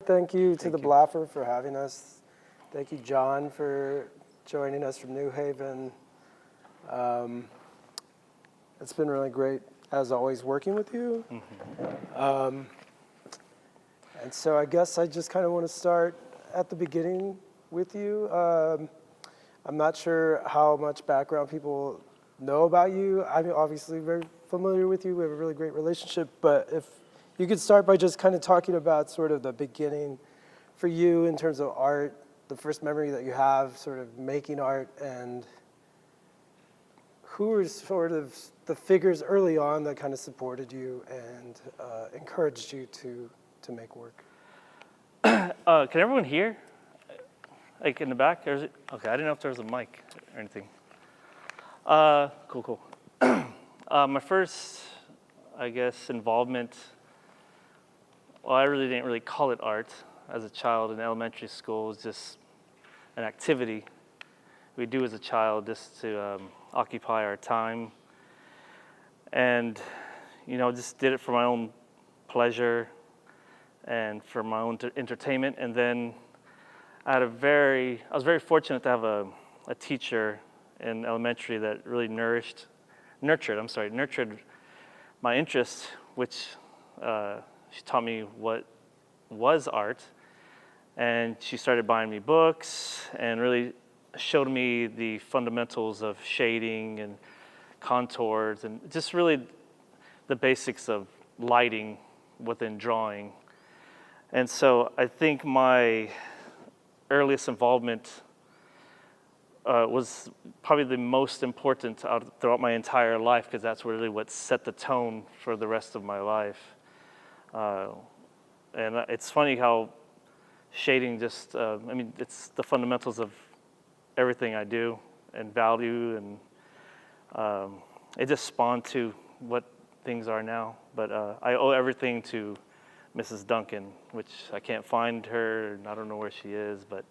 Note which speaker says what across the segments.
Speaker 1: thank you to the Blaffer for having us. Thank you, John, for joining us from New Haven. It's been really great, as always, working with you. Mm-hmm. And so I guess I just kind of want to start at the beginning with you. I'm not sure how much background people know about you. I'm obviously very familiar with you. We have a really great relationship. But if you could start by just kind of talking about sort of the beginning for you in terms of art, the first memory that you have sort of making art, and who were sort of the figures early on that kind of supported you and encouraged you to make work?
Speaker 2: Can everyone hear? Like in the back? Okay, I didn't know if there was a mic or anything. Cool. My first, I guess, involvement, well, I really didn't really call it art as a child in elementary school. It was just an activity we do as a child just to occupy our time. And, just did it for my own pleasure and for my own entertainment. And then I was very fortunate to have a teacher in elementary that really nurtured my interest, which she taught me what was art. And she started buying me books and really showed me the fundamentals of shading and contours and just really the basics of lighting within drawing. And so I think my earliest involvement was probably the most important throughout my entire life, because that's really what set the tone for the rest of my life. And it's funny how shading just, it's the fundamentals of everything I do and value, and it just spawned to what things are now. But I owe everything to Mrs. Duncan, which I can't find her, and I don't know where she is, but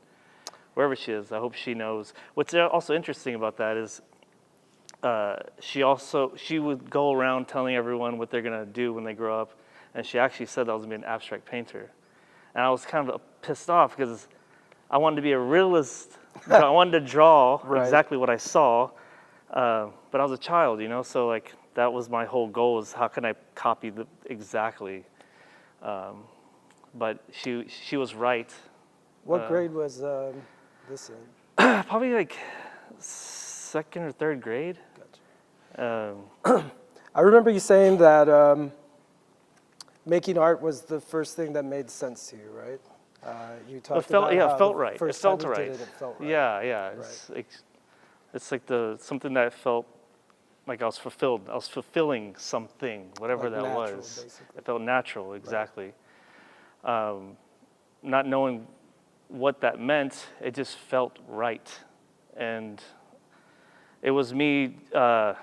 Speaker 2: wherever she is, I hope she knows. What's also interesting about that is she would go around telling everyone what they're gonna do when they grow up, and she actually said that I was gonna be an abstract painter. And I was kind of pissed off because I wanted to be a realist. I wanted to draw exactly what I saw, but I was a child, so like that was my whole goal, is how can I copy exactly. But she was right.
Speaker 1: What grade was this in?
Speaker 2: Probably like second or third grade.
Speaker 1: Gotcha. I remember you saying that making art was the first thing that made sense to you, right? You talked about how
Speaker 2: it felt right.
Speaker 1: It felt right.
Speaker 2: Yeah. It's like something that felt like I was fulfilled. I was fulfilling something, whatever like that natural, was. Basically. It felt natural, exactly. Right. Not knowing what that meant, it just felt right. And it was me, as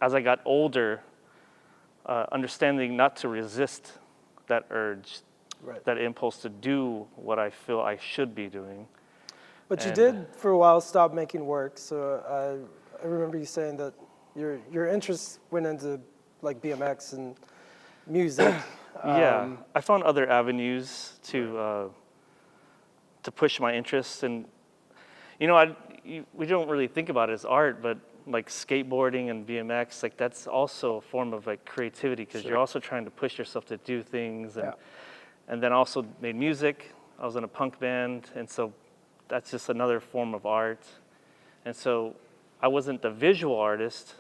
Speaker 2: I got older, understanding not to resist that urge, that impulse to do what I feel I should be doing.
Speaker 1: But you did, for a while, stop making work. So I remember you saying that your interest went into like BMX and music.
Speaker 2: Yeah, I found other avenues to push my interests, and we don't really think about it as art, but like skateboarding and BMX, like that's also a form of like creativity, because you're also trying to push yourself to do things, and then also made music. I was in a punk band, and so that's just another form of art. And so I wasn't a visual artist,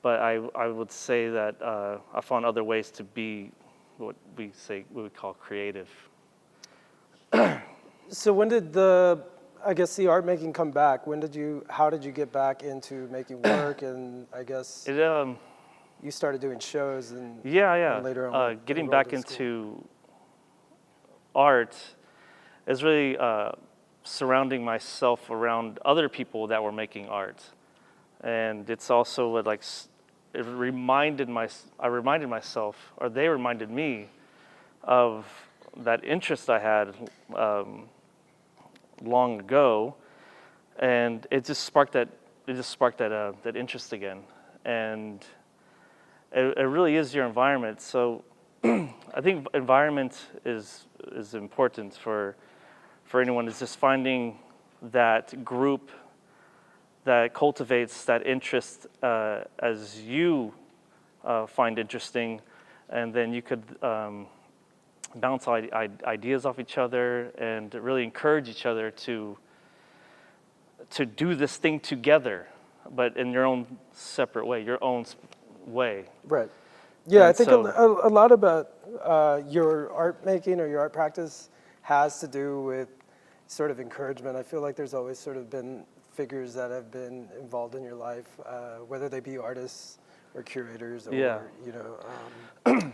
Speaker 2: but I would say that I found other ways to be what we would call creative.
Speaker 1: So when did the art making come back? How did you get back into making work? And I guess you started doing shows and later on
Speaker 2: getting back into art is really surrounding myself around other people that were making art, and it's also what I reminded myself, or they reminded me of that interest I had long ago, and it just sparked that interest again. And it really is your environment. So I think environment is important for anyone. Is just finding that group that cultivates that interest as you find interesting, and then you could bounce ideas off each other and really encourage each other to do this thing together, but in your own separate way, your own way.
Speaker 1: Right. Yeah,
Speaker 2: And
Speaker 1: I think
Speaker 2: so-
Speaker 1: a lot about your art making or your art practice has to do with sort of encouragement. I feel like there's always sort of been figures that have been involved in your life, whether they be artists or curators or,
Speaker 2: Yeah.
Speaker 1: you know,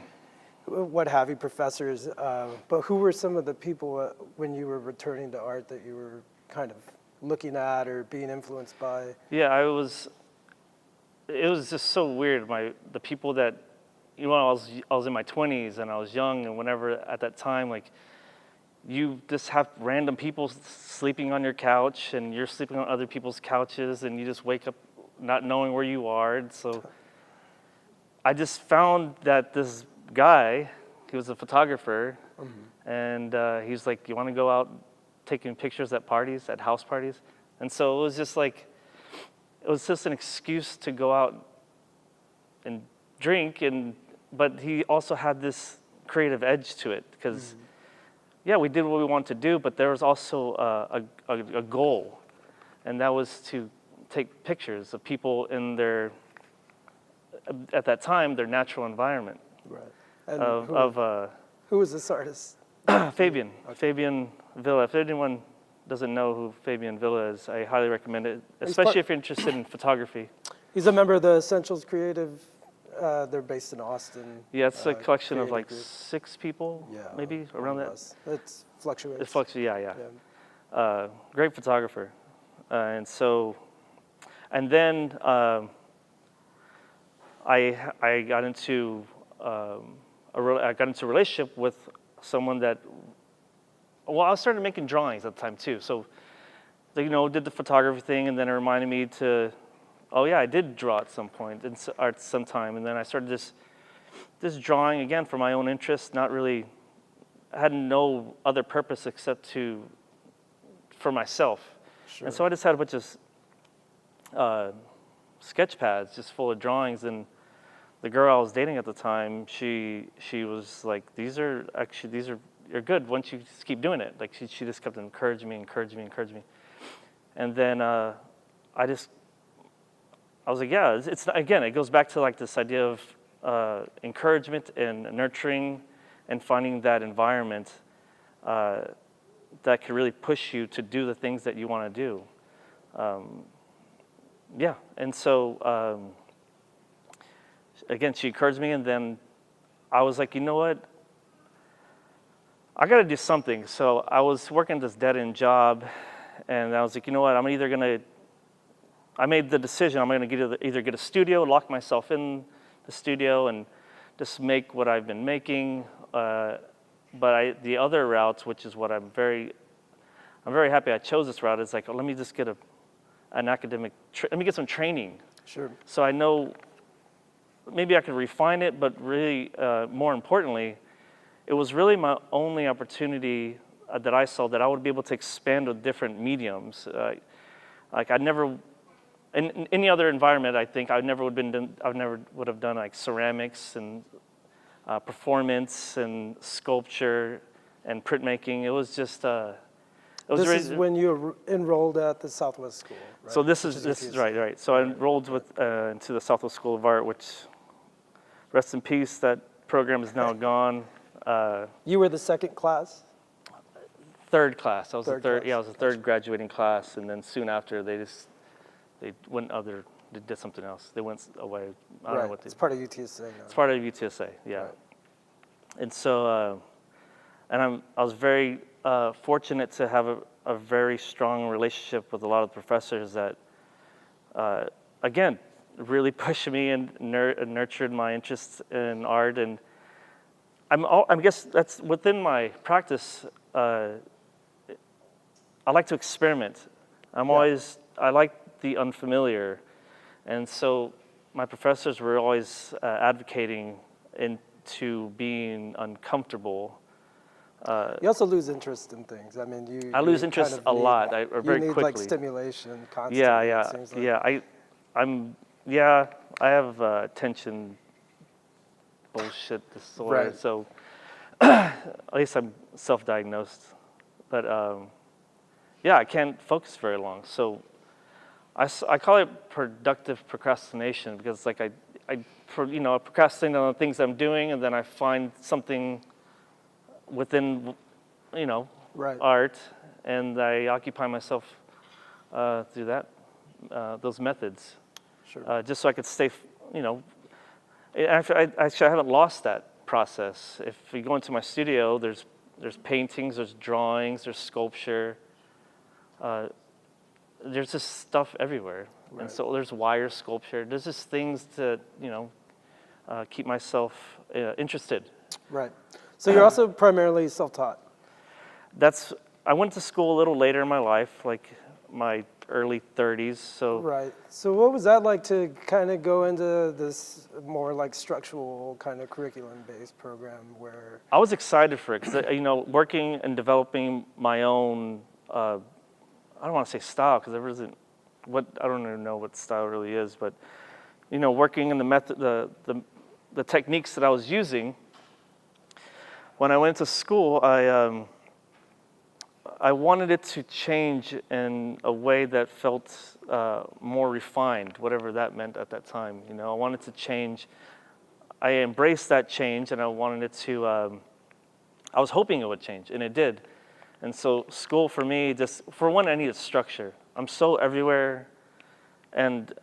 Speaker 1: what have you, professors. But who were some of the people when you were returning to art that you were kind of looking at or being influenced by?
Speaker 2: Yeah, it was just so weird. The people that, you know, I was in my 20s and I was young, and whenever at that time, like, you just have random people sleeping on your couch, and you're sleeping on other people's couches, and you just wake up not knowing where you are. And so I just found that this guy, he was a photographer, and he was like, "You want to go out taking pictures at parties, at house parties?" And so it was just like, it was just an excuse to go out and drink, but he also had this creative edge to it, because yeah, we did what we wanted to do, but there was also a goal, and that was to take pictures of people in their, at that time, their natural environment.
Speaker 1: Right. And who was this artist?
Speaker 2: Fabian Villa. If anyone doesn't know who Fabian Villa is, I highly recommend it, especially if you're interested in photography.
Speaker 1: He's a member of the Essentials Creative. They're based in Austin.
Speaker 2: Yeah, it's a collection of
Speaker 1: creative
Speaker 2: like
Speaker 1: group.
Speaker 2: 6 people,
Speaker 1: Yeah,
Speaker 2: maybe
Speaker 1: more
Speaker 2: around
Speaker 1: or
Speaker 2: that.
Speaker 1: less. It fluctuates.
Speaker 2: It fluctuates, yeah.
Speaker 1: Yeah.
Speaker 2: Great photographer, and then I got into I got into a relationship with someone that, well, I started making drawings at the time too. So, you know, did the photography thing, and then it reminded me to, oh yeah, I did draw at some point, at some time, and then I started this drawing again for my own interest. Not really, I had no other purpose except for myself.
Speaker 1: Sure.
Speaker 2: And so I just had a bunch of sketch pads just full of drawings, and the girl I was dating at the time, she was like, you're good once you just keep doing it. Like she just kept encouraging me. And then I was like, yeah, it's again, it goes back to like this idea of encouragement and nurturing and finding that environment that can really push you to do the things that you want to do. Yeah, and so again, she encouraged me, and then I was like, you know what? I got to do something. So I was working this dead-end job, and I was like, you know what? I made the decision, I'm going to either get a studio, lock myself in the studio, and just make what I've been making. But the other route, which is what I'm very happy I chose this route, is like, let me just get an academic, let me get some training.
Speaker 1: Sure.
Speaker 2: So I know maybe I could refine it, but really, more importantly, it was really my only opportunity that I saw that I would be able to expand with different mediums. Like I never, in any other environment, I think I never would have done like ceramics and performance and sculpture and printmaking. It was just.
Speaker 1: This is when you enrolled at the Southwest School, right?
Speaker 2: So this is right. So I enrolled into the Southwest School of Art, which, rest in peace, that program is now gone.
Speaker 1: You were the second class?
Speaker 2: Third class. I was
Speaker 1: Third
Speaker 2: the third.
Speaker 1: class.
Speaker 2: Yeah, I was the third graduating class, and then soon after they did something else. They went away. I don't know what they.
Speaker 1: It's part of UTSA now.
Speaker 2: It's part of UTSA. Yeah.
Speaker 1: Right.
Speaker 2: And so, I was very fortunate to have a very strong relationship with a lot of professors that, again, really pushed me and nurtured my interest in art. And I guess that's within my practice. I like to experiment. I like the unfamiliar. And so my professors were always advocating in to being uncomfortable.
Speaker 1: You also lose interest in things. I mean,
Speaker 2: I lose interest a lot, very
Speaker 1: you need
Speaker 2: quickly.
Speaker 1: like stimulation constantly.
Speaker 2: Yeah,
Speaker 1: it seems like.
Speaker 2: I have attention bullshit disorder.
Speaker 1: Right.
Speaker 2: So at least I'm self-diagnosed, but I can't focus very long. So I call it productive procrastination because like I procrastinate on the things I'm doing, and then I find something within,
Speaker 1: Right.
Speaker 2: art, and I occupy myself through those methods,
Speaker 1: Sure.
Speaker 2: just so I could stay, Actually, I haven't lost that process. If you go into my studio, there's paintings, there's drawings, there's sculpture. There's just stuff everywhere,
Speaker 1: Right.
Speaker 2: and so there's wire sculpture. There's just things to keep myself interested.
Speaker 1: Right. So you're also primarily self-taught.
Speaker 2: I went to school a little later in my life, like my early 30s. So
Speaker 1: Right. So what was that like to kind of go into this more like structural kind of curriculum-based program where?
Speaker 2: I was excited for it because working and developing my own. I don't want to say style because there isn't. I don't even know what style really is, but working in the method, the techniques that I was using. When I went to school, I wanted it to change in a way that felt more refined, whatever that meant at that time. I wanted to change. I embraced that change, and I wanted it to. I was hoping it would change, and it did. And so school for me, for one, I needed structure. I'm so everywhere, and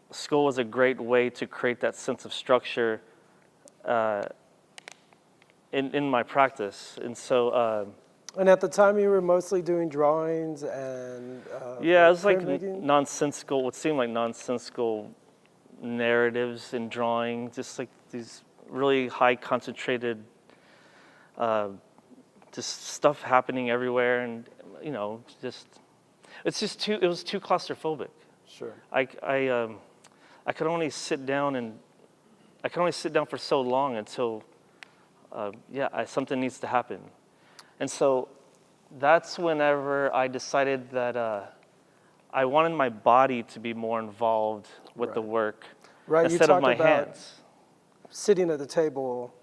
Speaker 2: school was a great way to create that sense of structure in my practice. And so.
Speaker 1: And at the time, you were mostly doing drawings and
Speaker 2: Yeah, it was like
Speaker 1: printmaking?
Speaker 2: nonsensical, what seemed like nonsensical narratives in drawing, just like these really high concentrated, just stuff happening everywhere, and it was too claustrophobic.
Speaker 1: Sure.
Speaker 2: I could only sit down for so long until something needs to happen. And so that's whenever I decided that I wanted my body to be more involved with the work
Speaker 1: Right.
Speaker 2: instead
Speaker 1: you
Speaker 2: of my
Speaker 1: talked about
Speaker 2: hands.
Speaker 1: sitting at the table.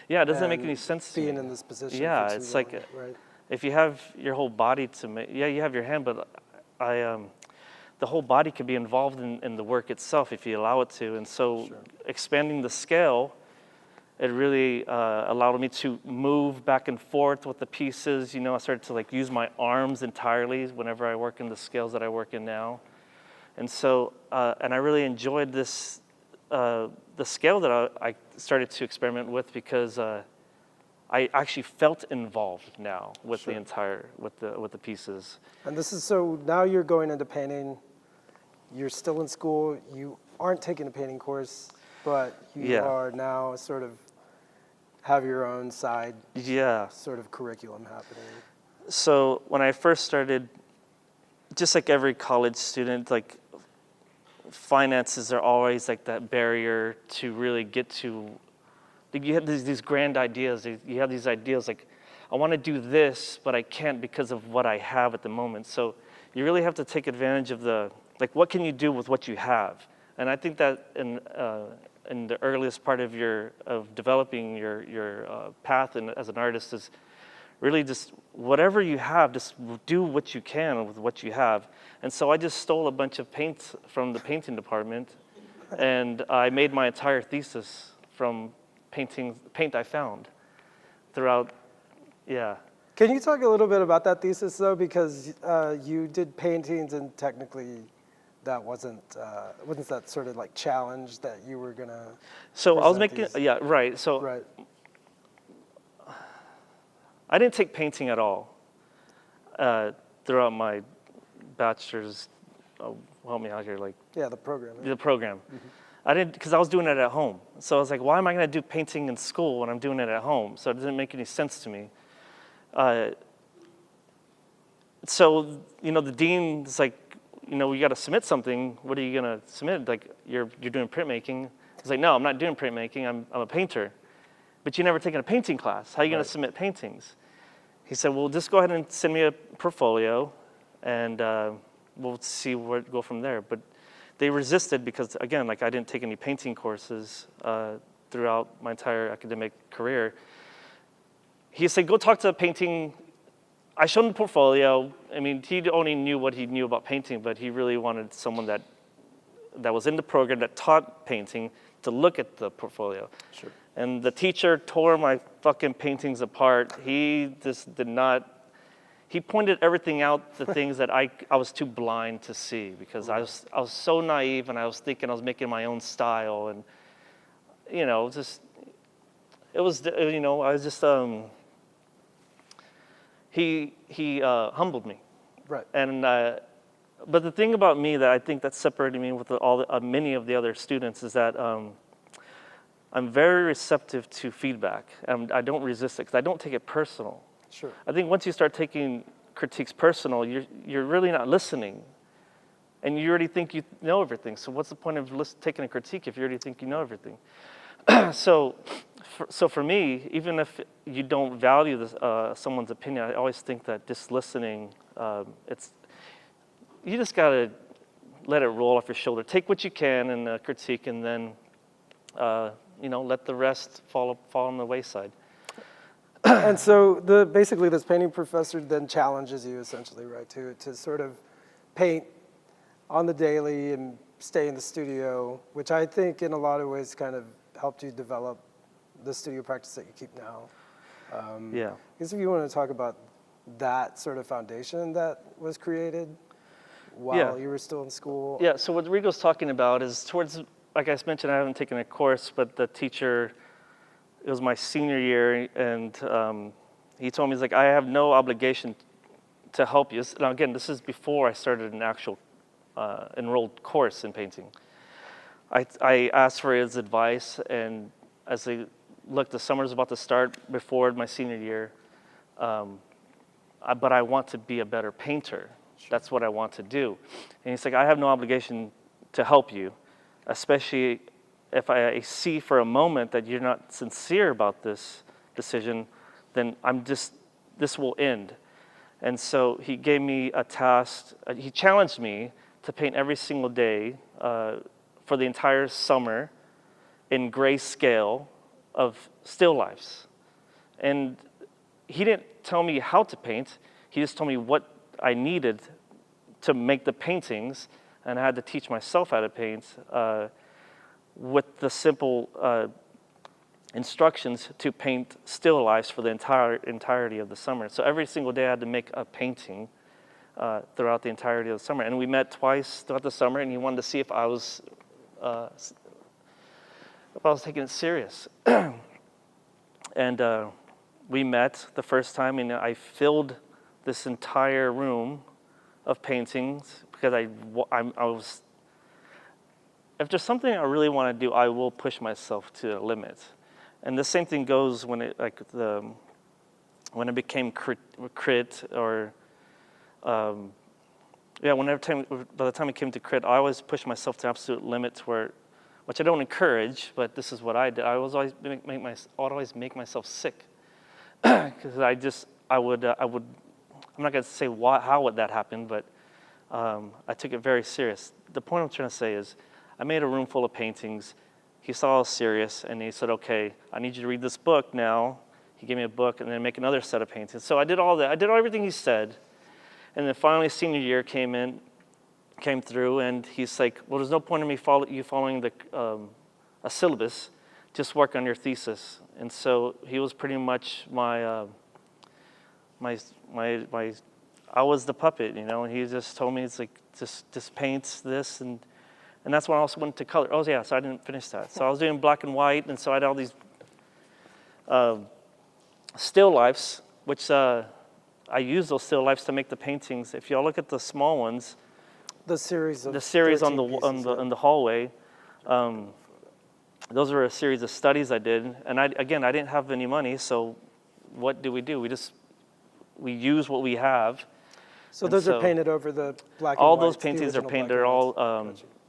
Speaker 2: Yeah, it doesn't make
Speaker 1: and
Speaker 2: any sense to
Speaker 1: being
Speaker 2: me.
Speaker 1: in this position.
Speaker 2: Yeah,
Speaker 1: for too
Speaker 2: it's like
Speaker 1: long, right.
Speaker 2: if you have your whole body to make, you have your hand, but the whole body can be involved in the work itself if you allow it to. And so
Speaker 1: Sure.
Speaker 2: expanding the scale, it really allowed me to move back and forth with the pieces. I started to use my arms entirely whenever I work in the scales that I work in now. And so, and I really enjoyed this, the scale that I started to experiment with because I actually felt involved now with
Speaker 1: Sure.
Speaker 2: the entire, with the pieces.
Speaker 1: And this is so now you're going into painting. You're still in school. You aren't taking a painting course, but you are now sort of have your own side sort of curriculum happening.
Speaker 2: So when I first started, just like every college student, finances are always that barrier to really get to. You have these grand ideas. You have these ideas I want to do this, but I can't because of what I have at the moment. So you really have to take advantage of what can you do with what you have? And I think that in the earliest part of developing your path as an artist is really just whatever you have, just do what you can with what you have. And so I just stole a bunch of paint from the painting department, and I made my entire thesis from paint I found throughout. Yeah.
Speaker 1: Can you talk a little bit about that thesis though, because you did paintings and technically that wasn't that sort of challenge that you were gonna.
Speaker 2: So I was making right. So
Speaker 1: right.
Speaker 2: I didn't take painting at all throughout my bachelor's. Oh, help me out here,
Speaker 1: the program.
Speaker 2: the program.
Speaker 1: Mm-hmm.
Speaker 2: I didn't, because I was doing it at home. So I was like, why am I going to do painting in school when I'm doing it at home? So it didn't make any sense to me. So the dean's like, you got to submit something. What are you going to submit? You're doing printmaking. He's like, no, I'm not doing printmaking. I'm a painter. but you never taken a painting class. How are you going to
Speaker 1: Right.
Speaker 2: submit paintings? He said, well, just go ahead and send me a portfolio, and we'll see where to go from there. But they resisted because, again, like I didn't take any painting courses throughout my entire academic career. He said, go talk to a painting. I showed him the portfolio. I mean, he only knew what he knew about painting, but he really wanted someone that was in the program that taught painting to look at the portfolio.
Speaker 1: Sure.
Speaker 2: And the teacher tore my fucking paintings apart. He just did not, he pointed everything out, the things that I was too blind to see, because I was so naive, and I was thinking I was making my own style, and, you know, just, it was, you know, I was just, he humbled me.
Speaker 1: Right.
Speaker 2: And, but the thing about me that I think that separated me with many of the other students is that I'm very receptive to feedback. I don't resist it because I don't take it personal.
Speaker 1: Sure.
Speaker 2: I think once you start taking critiques personal, you're really not listening, and you already think you know everything. So what's the point of taking a critique if you already think you know everything? So for me, even if you don't value this, someone's opinion, I always think that just listening, you just gotta let it roll off your shoulder. Take what you can in the critique, and then you know, let the rest fall on the wayside.
Speaker 1: And so basically this painting professor then challenges you essentially, right, to sort of paint on the daily and stay in the studio, which I think in a lot of ways kind of helped you develop the studio practice that you keep now.
Speaker 2: Yeah.
Speaker 1: I guess if you want to talk about that sort of foundation that was created while you were still in school.
Speaker 2: Yeah, so what Rigo's talking about is towards, like I mentioned, I haven't taken a course, but the teacher, it was my senior year, and he told me, he's like, I have no obligation to help you. Now again, this is before I started an actual enrolled course in painting. I asked for his advice, and as the summer's about to start before my senior year, but I want to be a better painter. Sure. That's what I want to do. And he's like, I have no obligation to help you, especially if I see for a moment that you're not sincere about this decision, then this will end. And so he gave me a task, he challenged me to paint every single day for the entire summer in grayscale of still lifes. And he didn't tell me how to paint, he just told me what I needed to make the paintings, and I had to teach myself how to paint with the simple instructions to paint still lifes for the entirety of the summer. So every single day I had to make a painting throughout the entirety of the summer. And we met twice throughout the summer, and he wanted to see if I was taking it serious. And we met the first time, and I filled this entire room of paintings because I was, if there's something I really want to do, I will push myself to the limit. And the same thing goes when it became crit or by the time it came to crit, I always pushed myself to absolute limits which I don't encourage, but this is what I did. I was always make myself sick because I would. I'm not going to say how that happened, but I took it very serious. The point I'm trying to say is, I made a room full of paintings. He saw I was serious, and he said, "Okay, I need you to read this book now." He gave me a book, and then make another set of paintings. So I did all that. I did everything he said, and then finally, senior year came through, and he's like, "Well, there's no point in me following a syllabus. Just work on your thesis." And so he was pretty much my I was the puppet, you know. And he just told me, it's like, just paint this, and that's when I also went to color. Oh yeah, so I didn't finish that. So I was doing black and white, and so I had all these still lifes, which I use those still lifes to make the paintings. If y'all look at the small ones,
Speaker 1: the series on
Speaker 2: the hallway, those were a series of studies I did, and I didn't have any money, so what do? We use what we have.
Speaker 1: So those are painted over the black and white.
Speaker 2: All those paintings are painted.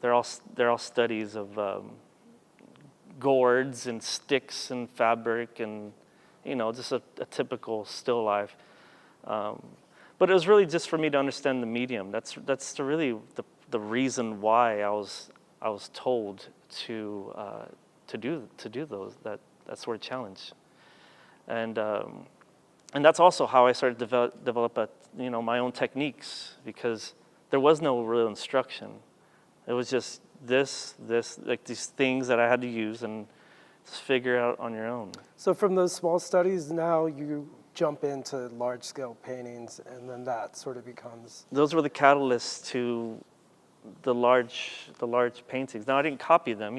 Speaker 2: They're all studies of gourds and sticks and fabric and, just a typical still life. But it was really just for me to understand the medium. That's really the reason why I was told to do those that sort of challenge, and that's also how I started to develop my own techniques, because there was no real instruction. It was just this like these things that I had to use and just figure out on your own.
Speaker 1: So from those small studies, now you jump into large-scale paintings, and then that sort of becomes...
Speaker 2: Those were the catalysts to the large paintings. Now, I didn't copy them,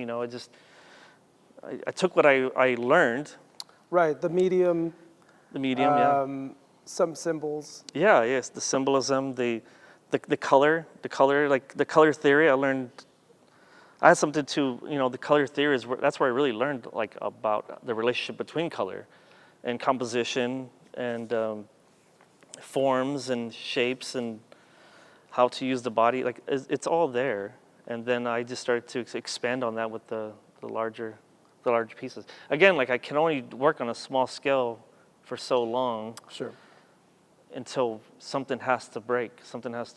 Speaker 2: I took what I learned.
Speaker 1: Right, the medium,
Speaker 2: yeah.
Speaker 1: Some symbols.
Speaker 2: Yeah, yes, the symbolism, the color, like the color theory. I had something to, the color theory that's where I really learned like about the relationship between color and composition and forms and shapes and how to use the body. Like it's all there. And then I just started to expand on that with the larger pieces. Again, like I can only work on a small scale for so long.
Speaker 1: Sure.
Speaker 2: Until something has to break, something has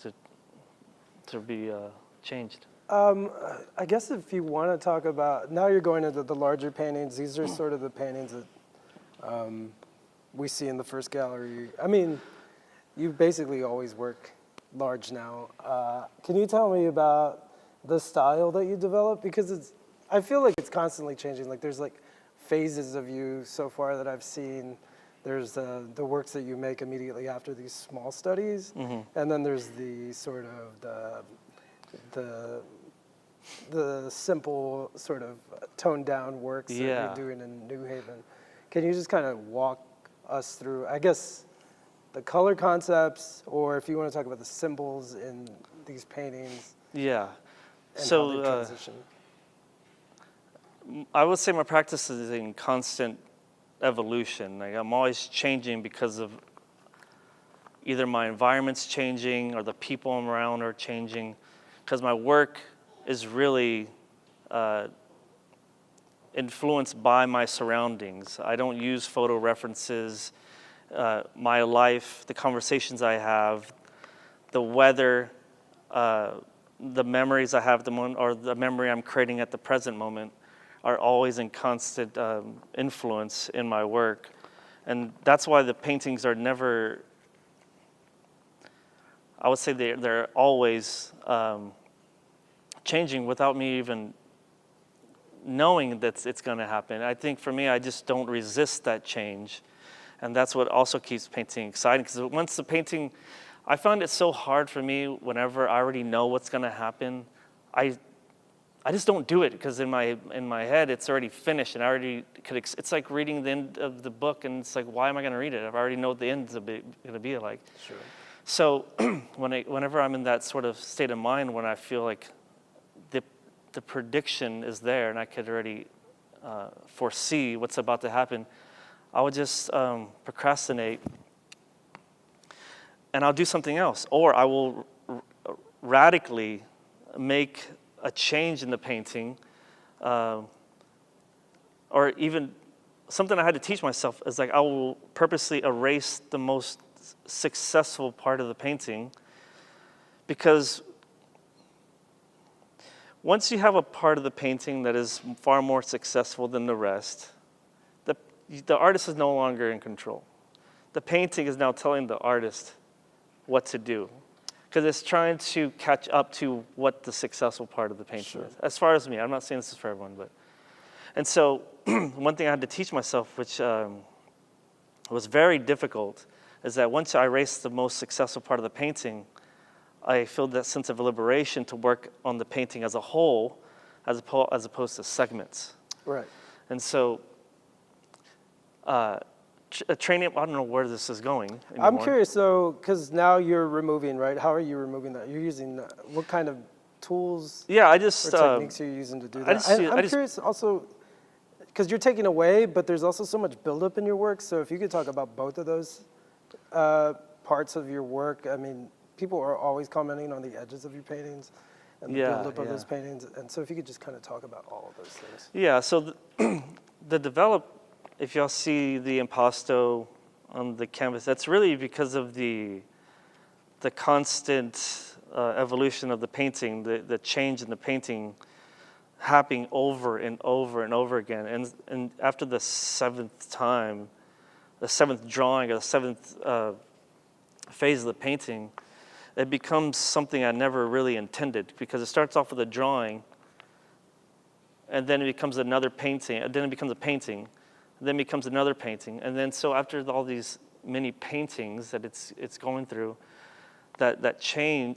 Speaker 2: to be changed.
Speaker 1: I guess if you want to talk about, now you're going into the larger paintings. These are sort of the paintings that we see in the first gallery. I mean, you basically always work large now. Can you tell me about the style that you develop? Because I feel like it's constantly changing. Like there's like phases of you so far that I've seen. There's the works that you make immediately after these small studies, and then there's the sort of the simple sort of toned down works that you're doing in New Haven. Can you just kind of walk us through, I guess, the color concepts, or if you want to talk about the symbols in these paintings?
Speaker 2: Yeah.
Speaker 1: And
Speaker 2: So
Speaker 1: how they transition.
Speaker 2: I would say my practice is in constant evolution. Like I'm always changing because of either my environment's changing or the people I'm around are changing, because my work is really influenced by my surroundings. I don't use photo references. My life, the conversations I have, the weather, the memories I have, or the memory I'm creating at the present moment are always in constant influence in my work. And that's why the paintings are never, I would say they're always changing without me even knowing that it's going to happen. I think for me, I just don't resist that change. And that's what also keeps painting exciting, because once the painting, I found it so hard for me whenever I already know what's going to happen. I just don't do it, because in my head it's already finished, and I already could. It's like reading the end of the book, and it's like, why am I going to read it? I already know what the end's going to be like.
Speaker 1: Sure.
Speaker 2: So whenever I'm in that sort of state of mind, when I feel like the prediction is there, and I could already foresee what's about to happen, I would just procrastinate, and I'll do something else, or I will radically make a change in the painting, or even something I had to teach myself is like I will purposely erase the most successful part of the painting, because once you have a part of the painting that is far more successful than the rest, the artist is no longer in control. The painting is now telling the artist what to do, because it's trying to catch up to what the successful part of the painting is. As far as me, I'm not saying this is for everyone, but. And so one thing I had to teach myself, which was very difficult, is that once I erased the most successful part of the painting, I feel that sense of liberation to work on the painting as a whole, as opposed to segments.
Speaker 1: Right.
Speaker 2: And so training, I don't know where this is going anymore.
Speaker 1: I'm curious though, because now you're removing, right? How are you removing that? You're using, what kind of tools
Speaker 2: I just,
Speaker 1: or techniques are you using to do that? I'm curious also, because you're taking away, but there's also so much buildup in your work. So if you could talk about both of those parts of your work. I mean, people are always commenting on the edges of your paintings. and the buildup of those paintings. And so if you could just kind of talk about all of those things.
Speaker 2: Yeah, so the develop, if y'all see the impasto on the canvas, that's really because of the constant evolution of the painting, the change in the painting happening over and over and over again. And after the seventh time, the seventh drawing, or the seventh phase of the painting, it becomes something I never really intended, because it starts off with a drawing, and then it becomes another painting, and then it becomes a painting, and then it becomes another painting. And then so after all these many paintings that it's going through, that change,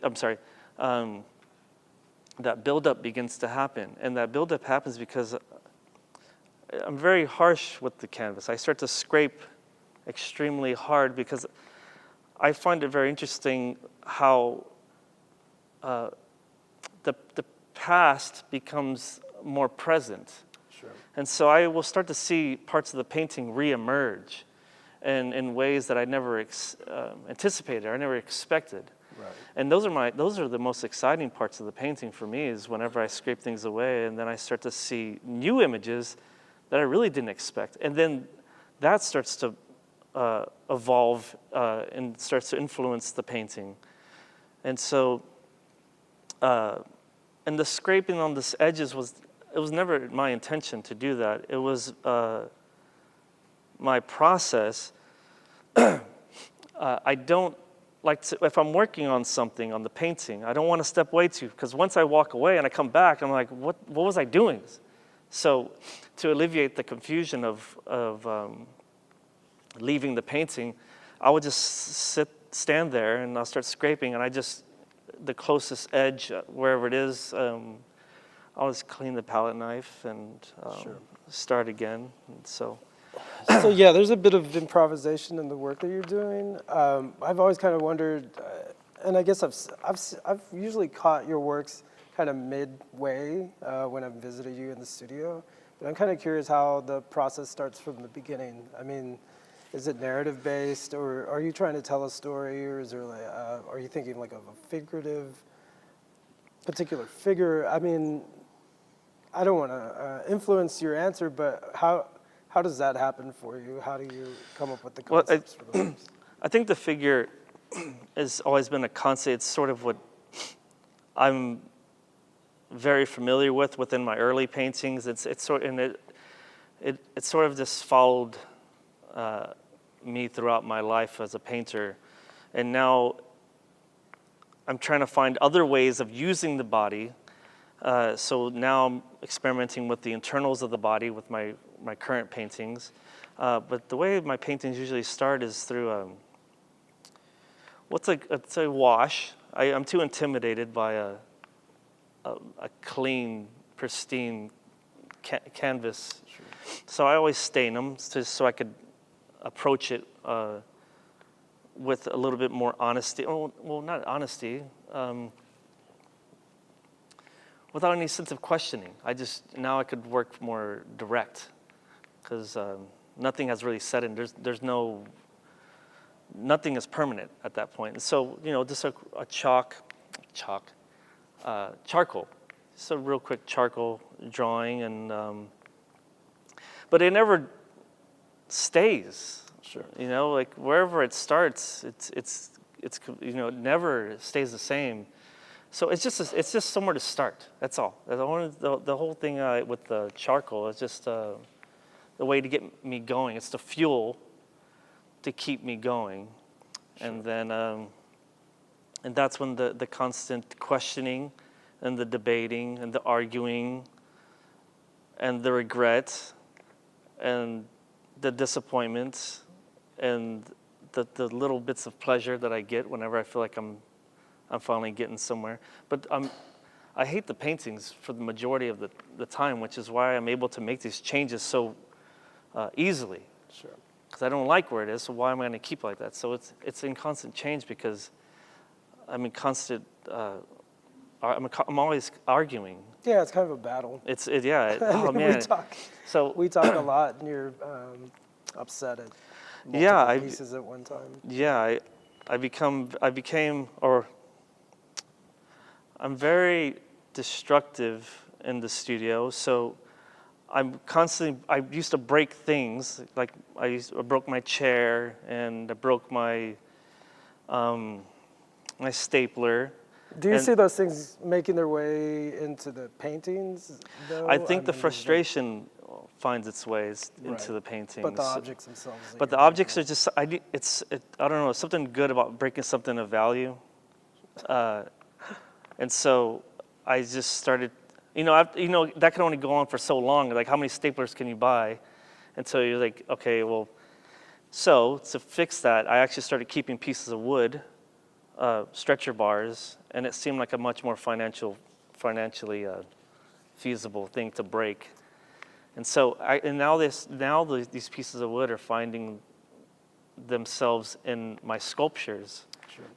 Speaker 2: that buildup begins to happen. And that buildup happens because I'm very harsh with the canvas. I start to scrape extremely hard because I find it very interesting how the past becomes more present.
Speaker 1: Sure.
Speaker 2: And so I will start to see parts of the painting reemerge in ways that I never anticipated or I never expected.
Speaker 1: Right.
Speaker 2: And those are the most exciting parts of the painting for me, is whenever I scrape things away and then I start to see new images that I really didn't expect. And then that starts to evolve and starts to influence the painting. And so, and the scraping on the edges was never my intention to do that. It was my process. I don't like to, if I'm working on something, on the painting, I don't want to step away too, because once I walk away and I come back, I'm like, what was I doing? So to alleviate the confusion of leaving the painting, I would just stand there and I'll start scraping, and the closest edge, wherever it is, I'll just clean the palette knife and start again. And so
Speaker 1: yeah, there's a bit of improvisation in the work that you're doing. I've always kind of wondered, and I guess I've usually caught your works kind of midway when I've visited you in the studio. But I'm kind of curious how the process starts from the beginning. I mean, is it narrative based, or are you trying to tell a story, or is there like, are you thinking like of a figurative, particular figure? I mean, I don't want to influence your answer, but how does that happen for you? How do you come up with the concepts for the works?
Speaker 2: I think the figure has always been a concept. It's sort of what I'm very familiar with within my early paintings. It sort of just followed me throughout my life as a painter, and now I'm trying to find other ways of using the body. So now I'm experimenting with the internals of the body with my current paintings. But the way my paintings usually start is through it's a wash. I'm too intimidated by a clean, pristine canvas. Sure. So I always stain them so I could approach it with a little bit more honesty. Oh, well, not honesty. Without any sense of questioning. Now I could work more direct, because nothing has really set in. Nothing is permanent at that point. And so, just a charcoal. Just a real quick charcoal drawing, and but it never stays.
Speaker 1: Sure.
Speaker 2: Like wherever it starts, it's it never stays the same. So it's just somewhere to start. That's all. The whole thing with the charcoal is just the way to get me going. It's the fuel to keep me going. Sure. And then and that's when the constant questioning and the debating and the arguing and the regret and the disappointment and the little bits of pleasure that I get whenever I feel like I'm finally getting somewhere. But I hate the paintings for the majority of the time, which is why I'm able to make these changes so easily.
Speaker 1: Sure.
Speaker 2: Because I don't like where it is, so why am I going to keep like that? So it's in constant change because I'm in constant. I'm always arguing.
Speaker 1: Yeah, it's kind of a battle.
Speaker 2: Oh man.
Speaker 1: We talk a lot, and you're upset at multiple pieces at one time.
Speaker 2: Yeah, I'm very destructive in the studio. So I used to break things, like I broke my chair and I broke my my stapler.
Speaker 1: Do you
Speaker 2: And
Speaker 1: see those things making their way into the paintings, though?
Speaker 2: I think the
Speaker 1: mean,
Speaker 2: frustration finds its ways into
Speaker 1: Right.
Speaker 2: the paintings.
Speaker 1: But the objects themselves. that
Speaker 2: But the
Speaker 1: you're
Speaker 2: objects
Speaker 1: making.
Speaker 2: are just, I don't know, something good about breaking something of value. And so I just started, that can only go on for so long. Like, how many staplers can you buy? And so you're like, okay, well, so to fix that, I actually started keeping pieces of wood, stretcher bars, and it seemed like a much more financially feasible thing to break. And so now these pieces of wood are finding themselves in my sculptures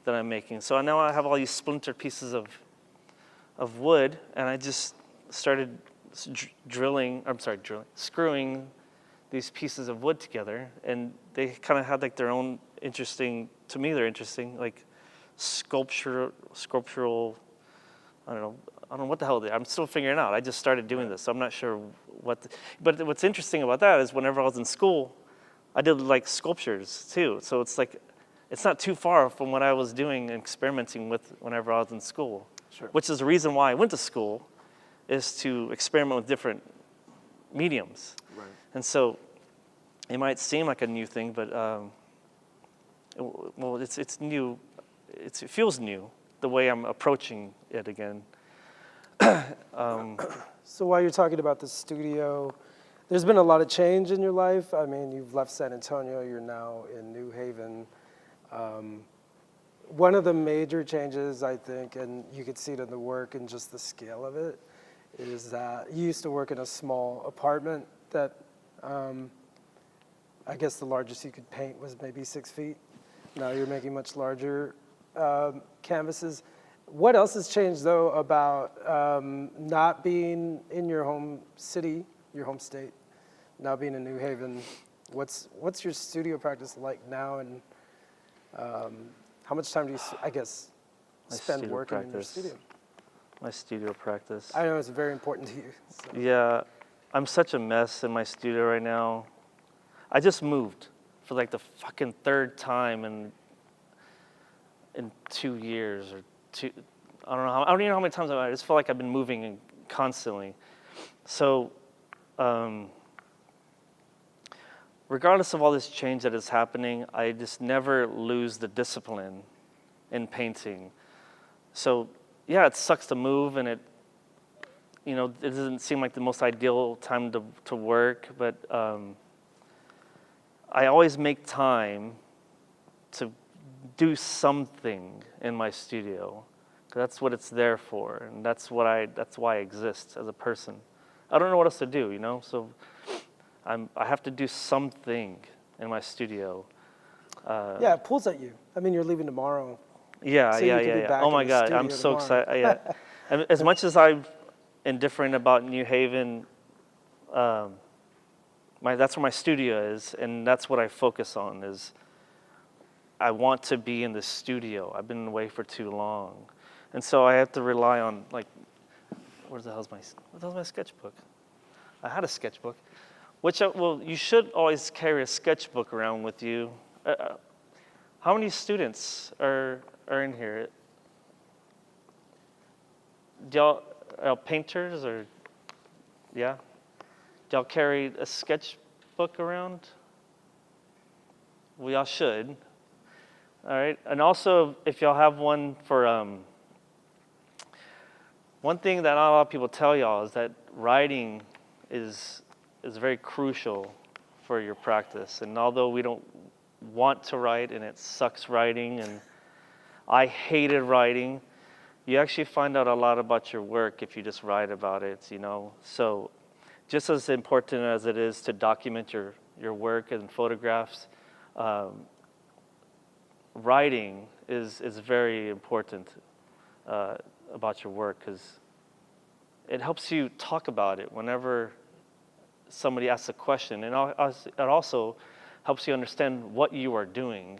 Speaker 2: that I'm making. So now I have all these splintered pieces of wood, and I just started screwing these pieces of wood together, and they kind of had like their own interesting, to me they're interesting, like sculptural, I don't know what the hell they are. I'm still figuring it out. I just started doing this, so I'm not sure but what's interesting about that is whenever I was in school, I did like sculptures too. So it's like, it's not too far from what I was doing and experimenting with whenever I was in school.
Speaker 1: Sure.
Speaker 2: Which is the reason why I went to school, is to experiment with different mediums.
Speaker 1: Right.
Speaker 2: And so it might seem like a new thing, but it's new. It feels new, the way I'm approaching it again.
Speaker 1: So while you're talking about the studio, there's been a lot of change in your life. I mean, you've left San Antonio, you're now in New Haven. One of the major changes, I think, and you could see it in the work and just the scale of it, is that you used to work in a small apartment that I guess the largest you could paint was maybe 6 feet. Now you're making much larger canvases. What else has changed, though, about not being in your home city, your home state, now being in New Haven? What's your studio practice like now, and how much time do you, I guess, spend working in your studio?
Speaker 2: My studio practice.
Speaker 1: I know it's very important to you. So.
Speaker 2: Yeah, I'm such a mess in my studio right now. I just moved for like the fucking third time in 2 years or two. I don't even know how many times I just feel like I've been moving constantly. So, regardless of all this change that is happening, I just never lose the discipline in painting. So, yeah, it sucks to move, and it doesn't seem like the most ideal time to work, but I always make time to do something in my studio. That's what it's there for, and that's why I exist as a person. I don't know what else to do, so I have to do something in my studio.
Speaker 1: Yeah, it pulls at you. I mean, you're leaving tomorrow.
Speaker 2: Yeah. Oh my God, I'm so excited. Yeah. And as much as I'm indifferent about New Haven, that's where my studio is, and that's what I focus on. Is I want to be in the studio. I've been away for too long, and so I have to rely on where the hell's my sketchbook? I had a sketchbook, you should always carry a sketchbook around with you. How many students are in here? Do y'all painters or yeah? Do y'all carry a sketchbook around? Well, y'all should. All right, and also if y'all have one for one thing that not a lot of people tell y'all is that writing is very crucial for your practice. And although we don't want to write, and it sucks writing, and I hated writing, you actually find out a lot about your work if you just write about it, So just as important as it is to document your work and photographs, writing is very important about your work, because it helps you talk about it whenever somebody asks a question, and it also helps you understand what you are doing,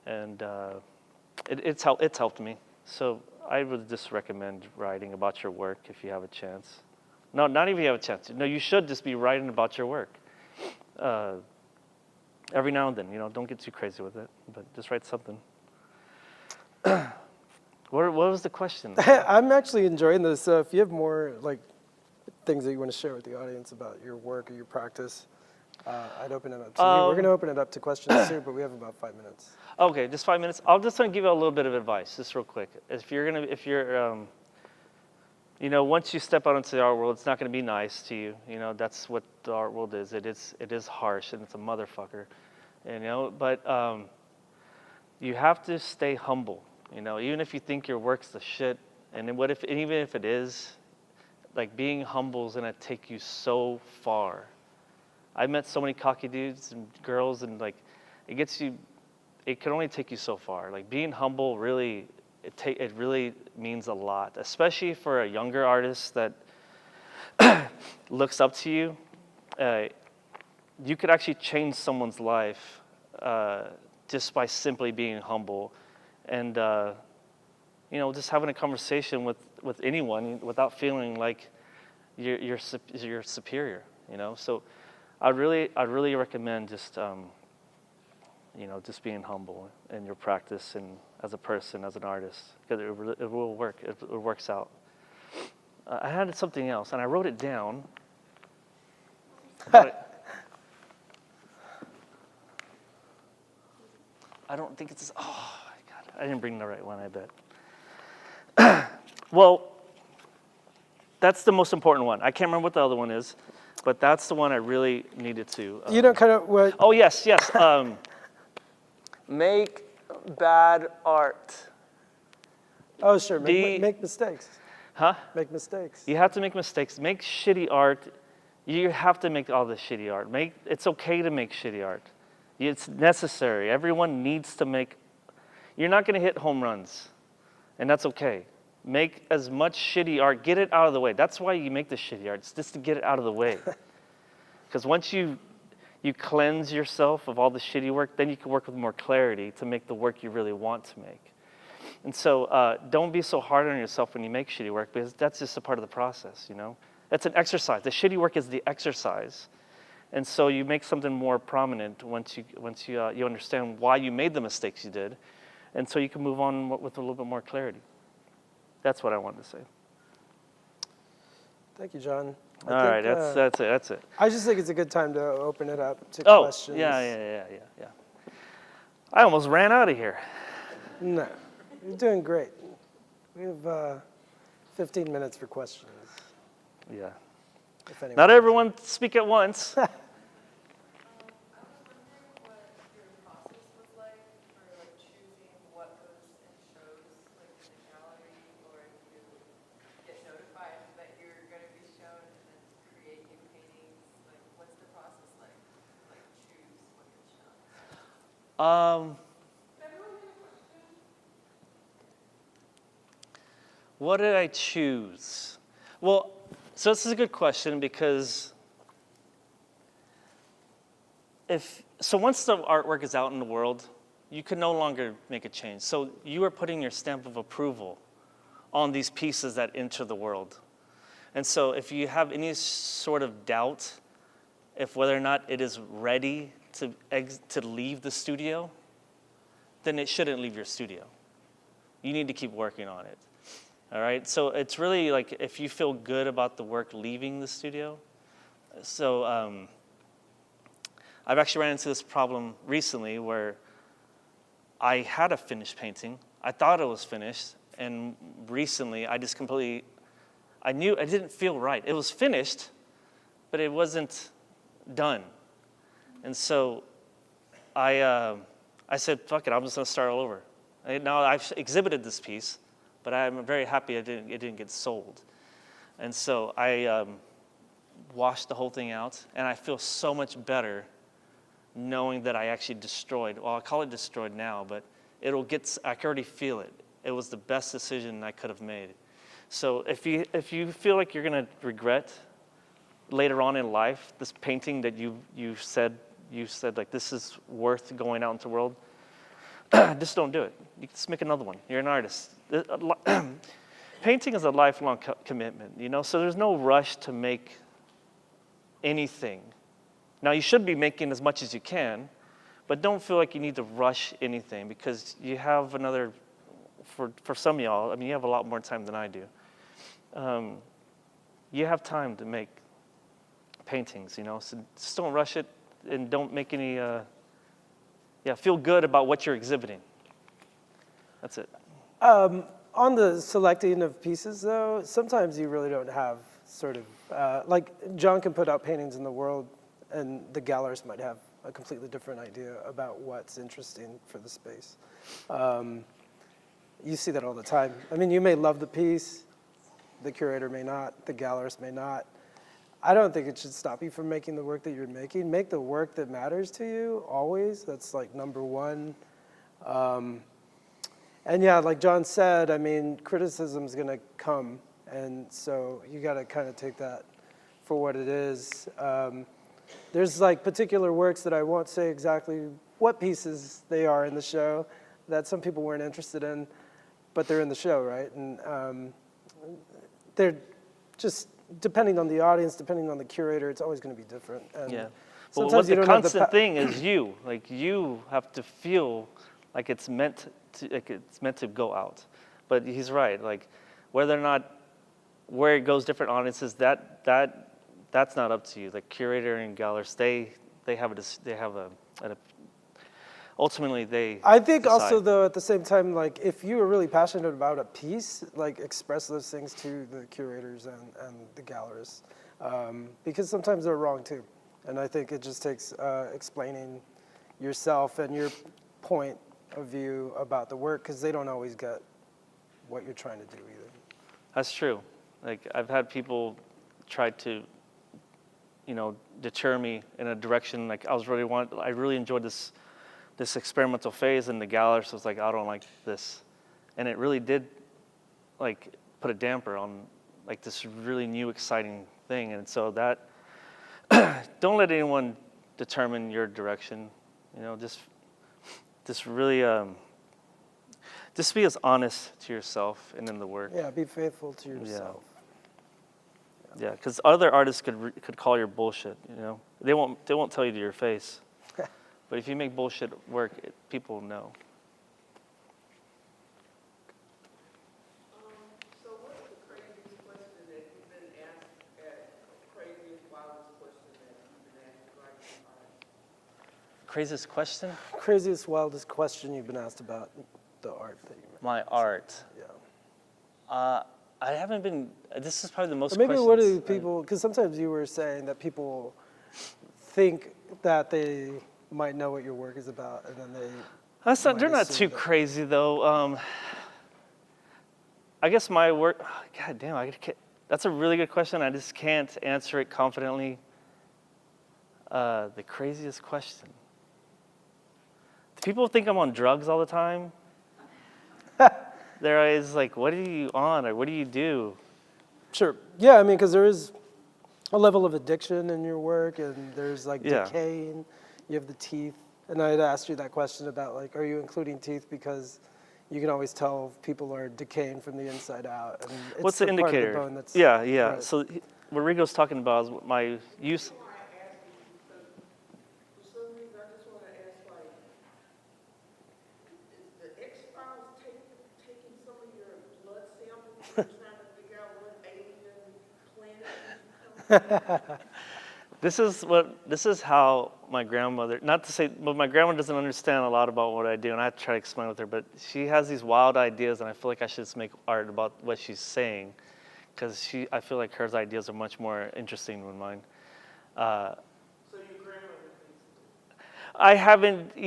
Speaker 2: and it's helped me. So I would just recommend writing about your work if you have a chance. No, not even if you have a chance. No, you should just be writing about your work. Every now and then, don't get too crazy with it, but just write something. What was the question?
Speaker 1: I'm actually enjoying this. So if you have more things that you want to share with the audience about your work or your practice, I'd open it up to you. We're going to open it up to questions too, but we have about 5 minutes.
Speaker 2: Okay, just 5 minutes. I'll just give you a little bit of advice, just real quick. Once you step out into the art world, it's not going to be nice to you. That's what the art world is. It is harsh and it's a motherfucker. But you have to stay humble. Even if you think your work's the shit, and then even if it is, being humble is gonna take you so far. I met so many cocky dudes and girls, and it can only take you so far. Being humble really, it really means a lot, especially for a younger artist that looks up to you. You could actually change someone's life just by simply being humble, and just having a conversation with anyone without feeling like you're superior. So I'd really recommend just just being humble in your practice and as a person, as an artist, because it will work. It works out. I had something else, and I wrote it down. But I don't think it's. Oh my God! I didn't bring the right one. I bet. Well, that's the most important one. I can't remember what the other one is, but that's the one I really needed to.
Speaker 1: Kind of what?
Speaker 2: Oh yes. Make bad art.
Speaker 1: Oh sure. Make mistakes.
Speaker 2: Huh?
Speaker 1: Make mistakes.
Speaker 2: You have to make mistakes. Make shitty art. You have to make all this shitty art. It's okay to make shitty art. It's necessary. Everyone needs to make. You're not going to hit home runs, and that's okay. Make as much shitty art. Get it out of the way. That's why you make the shitty art. It's just to get it out of the way. Because once you cleanse yourself of all the shitty work, then you can work with more clarity to make the work you really want to make. And so don't be so hard on yourself when you make shitty work, because that's just a part of the process, That's an exercise. The shitty work is the exercise. And so you make something more prominent once you understand why you made the mistakes you did. And so you can move on with a little bit more clarity. That's what I wanted to say.
Speaker 1: Thank you, John.
Speaker 2: All right, that's it.
Speaker 1: I just think it's a good time to open it up to questions.
Speaker 2: Yeah. I almost ran out of here.
Speaker 1: No, you're doing great. We have 15 minutes for questions.
Speaker 2: Yeah.
Speaker 1: If anyone
Speaker 2: Not everyone speak at once. What did I choose? Well, so this is a good question, because once the artwork is out in the world, you can no longer make a change. So you are putting your stamp of approval on these pieces that enter the world. And so if you have any sort of doubt if whether or not it is ready to leave the studio, then it shouldn't leave your studio. You need to keep working on it. All right? So it's really like if you feel good about the work leaving the studio. So I've actually ran into this problem recently where I had a finished painting. I thought it was finished. And recently I just I knew it didn't feel right. It was finished, but it wasn't done. And so I said, fuck it, I'm just gonna start all over. Now I've exhibited this piece, but I'm very happy it didn't get sold. And so I washed the whole thing out, and I feel so much better knowing that I actually destroyed. Well, I call it destroyed now, but I can already feel it. It was the best decision I could have made. So if you feel like you're gonna regret later on in life this painting that you said like this is worth going out into the world, just don't do it. You can just make another one. You're an artist. Painting is a lifelong commitment, you know, so there's no rush to make anything. Now, you should be making as much as you can, but don't feel like you need to rush anything because you have another, for some of y'all, I mean, you have a lot more time than I do. You have time to make paintings, you know, so just don't rush it and don't make any, feel good about what you're exhibiting. That's it.
Speaker 1: On the selecting of pieces, though, sometimes you really don't have sort of, like John can put out paintings in the world and the gallerist might have a completely different idea about what's interesting for the space. You see that all the time. I mean, you may love the piece, the curator may not, the gallerist may not. I don't think it should stop you from making the work that you're making. Make the work that matters to you, always. That's like number one. And yeah, like John said, I mean, criticism's gonna come. And so you gotta kind of take that for what it is. There's like particular works that I won't say exactly what pieces they are in the show that some people weren't interested in, but they're in the show, right? And they're just, depending on the audience, depending on the curator, it's always gonna be different. And
Speaker 2: yeah. But what the constant thing is you. Like you have to feel like it's meant to go out. But he's right. Like whether or not where it goes different audiences, that's not up to you. The curator and gallerist, they have ultimately they. I
Speaker 1: think
Speaker 2: decide.
Speaker 1: Also though at the same time, like if you are really passionate about a piece, like express those things to the curators and the gallerists, because sometimes they're wrong too. And I think it just takes explaining yourself and your point of view about the work, because they don't always get what you're trying to do either.
Speaker 2: That's true. Like I've had people try to, you know, deter me in a direction. Like I really enjoyed this experimental phase, and the gallerist was like, I don't like this, and it really did, like, put a damper on like this really new exciting thing. And so that don't let anyone determine your direction. You know, just really just be as honest to yourself and in the work.
Speaker 1: Yeah, be faithful to yourself.
Speaker 2: Yeah, because other artists could call your bullshit. You know, they won't tell you to your face. But if you make bullshit work, people know.
Speaker 3: So what's the craziest question that you've been asked craziest, wildest question that you've been asked about your art?
Speaker 2: Craziest question?
Speaker 1: Craziest, wildest question you've been asked about the art that you made.
Speaker 2: My art.
Speaker 1: Yeah.
Speaker 2: I haven't been. This is probably the most.
Speaker 1: Or maybe
Speaker 2: questions.
Speaker 1: what do people? Because sometimes you were saying that people think that they might know what your work is about, and then they.
Speaker 2: They're not too crazy though. I guess my work. God damn, that's a really good question. I just can't answer it confidently. The craziest question. Do people think I'm on drugs all the time? They're always like, what are you on, or what do you do?
Speaker 1: Sure. Yeah, I mean, because there is a level of addiction in your work, and there's like decaying. You have the teeth. And I had asked you that question about, like, are you including teeth? Because you can always tell if people are decaying from the inside out. And it's
Speaker 2: What's the indicator?
Speaker 1: Part of the bone that's,
Speaker 2: yeah.
Speaker 1: Right.
Speaker 2: So what Rigo's talking about is my use. This is how my grandmother, not to say, but my grandma doesn't understand a lot about what I do, and I try to explain with her, but she has these wild ideas, and I feel like I should just make art about what she's saying, because I feel like her ideas are much more interesting than mine.
Speaker 3: So your grandmother thinks?
Speaker 2: I haven't,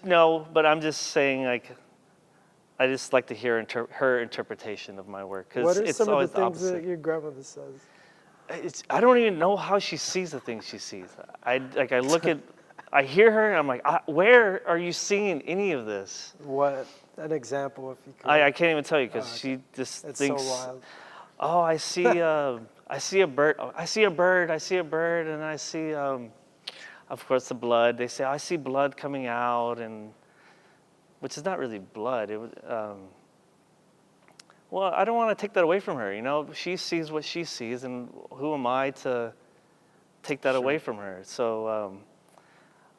Speaker 2: no, but I'm just saying, like, I just like to hear her interpretation of my work, because it's
Speaker 1: some
Speaker 2: always
Speaker 1: of the things
Speaker 2: opposite.
Speaker 1: that your grandmother says?
Speaker 2: I don't even know how she sees the things she sees. I hear her, and I'm like, where are you seeing any of this?
Speaker 1: What, an example, if you could?
Speaker 2: I can't even tell you, because she just thinks,
Speaker 1: so wild.
Speaker 2: Oh, I see a bird. I see a bird, and I see, of course, the blood. They say, I see blood coming out, and which is not really blood. It was, well, I don't want to take that away from her. You know, she sees what she sees, and who am I to take that away from her? So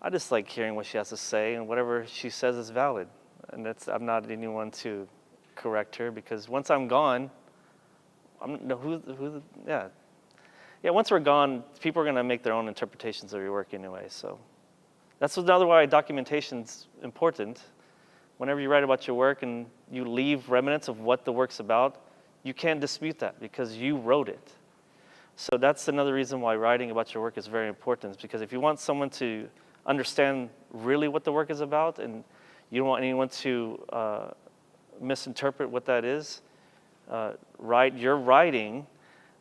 Speaker 2: I just like hearing what she has to say, and whatever she says is valid. And I'm not anyone to correct her, because once I'm gone, once we're gone, people are going to make their own interpretations of your work anyway. So that's another why documentation's important. Whenever you write about your work and you leave remnants of what the work's about, you can't dispute that because you wrote it. So that's another reason why writing about your work is very important, because if you want someone to understand really what the work is about, and you don't want anyone to misinterpret what that is, your writing